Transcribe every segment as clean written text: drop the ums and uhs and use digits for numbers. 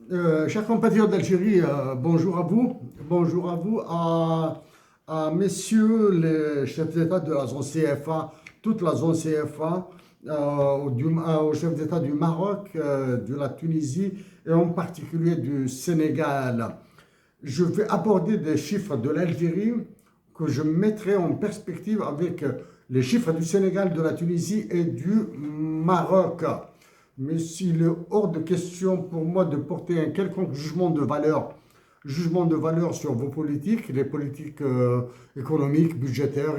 Chers compatriotes d'Algérie, bonjour à vous. Bonjour à vous, à messieurs les chefs d'État de la zone CFA, toute la zone CFA, aux chefs d'État du Maroc, de la Tunisie et en particulier du Sénégal. Je vais aborder des chiffres de l'Algérie que je mettrai en perspective avec les chiffres du Sénégal, de la Tunisie et du Maroc. Mais s'il est hors de question pour moi de porter un quelconque jugement de valeur sur vos politiques, les politiques économiques, budgétaires,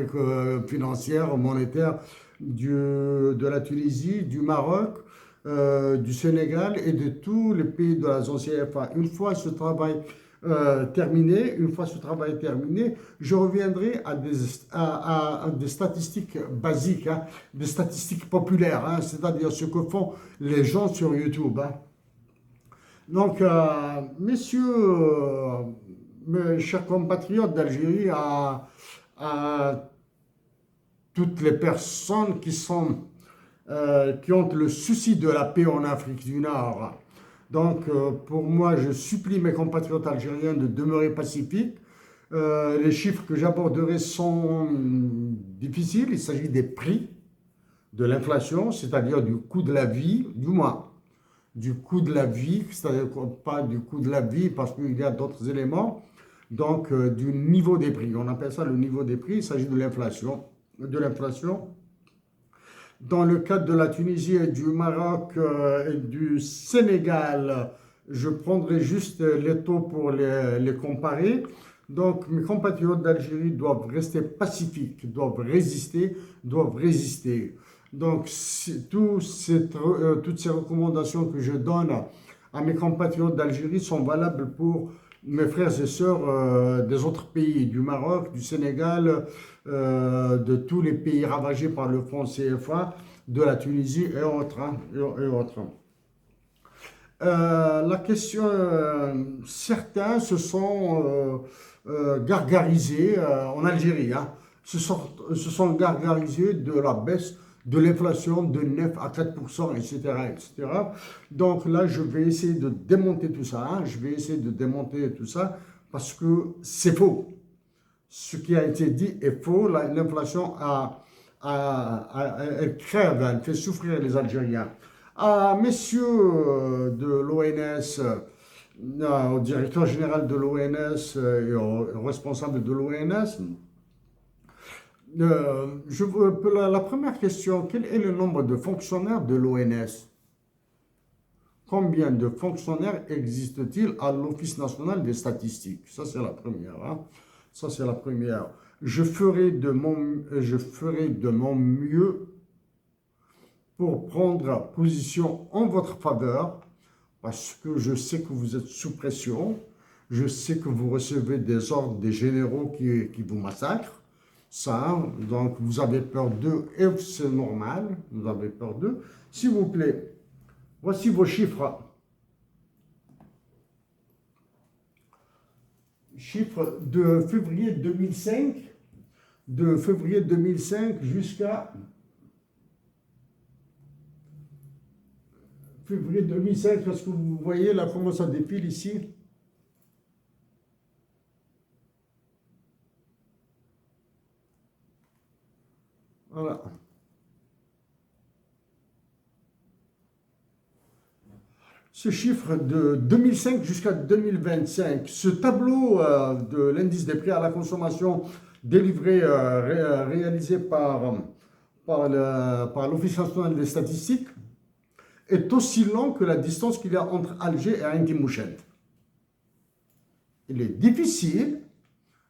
financières, monétaires de la Tunisie, du Maroc, du Sénégal et de tous les pays de la zone CFA. Une fois ce travail terminé, je reviendrai à des statistiques basiques, hein, des statistiques populaires, hein, c'est-à-dire ce que font les gens sur YouTube. Hein. Donc, messieurs, mes chers compatriotes d'Algérie, à toutes les personnes qui ont le souci de la paix en Afrique du Nord. Donc, pour moi, je supplie mes compatriotes algériens de demeurer pacifiques. Les chiffres que j'aborderai sont difficiles. Il s'agit des prix, de l'inflation, c'est-à-dire du coût de la vie, du moins du coût de la vie, c'est-à-dire pas du coût de la vie parce qu'il y a d'autres éléments, donc du niveau des prix. On appelle ça le niveau des prix. Il s'agit de l'inflation. Dans le cadre de la Tunisie et du Maroc et du Sénégal, je prendrai juste les taux pour les comparer. Donc, mes compatriotes d'Algérie doivent rester pacifiques, doivent résister. Donc, toutes ces recommandations que je donne à mes compatriotes d'Algérie sont valables pour mes frères et sœurs des autres pays, du Maroc, du Sénégal, de tous les pays ravagés par le franc CFA, de la Tunisie et autres. Hein, et autres. La question, certains se sont gargarisés en Algérie, hein, se sont gargarisés de la baisse de l'inflation de 9 à 4%, etc., etc. Donc là, je vais essayer de démonter tout ça. Hein, parce que c'est faux. Ce qui a été dit est faux. L'inflation elle crève, elle fait souffrir les Algériens. Messieurs de l'ONS, au directeur général de l'ONS et au responsable de l'ONS, la première question, quel est le nombre de fonctionnaires de l'ONS? Combien de fonctionnaires existe-t-il à l'Office national des statistiques? Ça, c'est la première. Hein. Ça, c'est la première. Je ferai de mon mieux pour prendre position en votre faveur parce que je sais que vous êtes sous pression. Je sais que vous recevez des ordres des généraux qui vous massacrent. Ça, donc vous avez peur d'eux et c'est normal, vous avez peur d'eux. S'il vous plaît, voici vos chiffres. Chiffres de février 2005, jusqu'à février 2005, parce que vous voyez là comment ça défile ici. Voilà. Ce chiffre de 2005 jusqu'à 2025, ce tableau de l'indice des prix à la consommation délivré, réalisé par l'Office national des statistiques, est aussi long que la distance qu'il y a entre Alger et Ain Timouchent. Il est difficile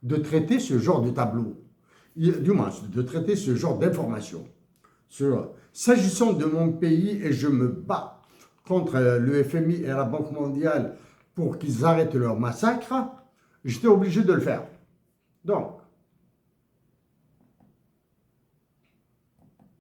de traiter ce genre de tableau, du moins de traiter ce genre d'informations. S'agissant de mon pays, et je me bats contre le FMI et la Banque mondiale pour qu'ils arrêtent leur massacre, j'étais obligé de le faire. Donc,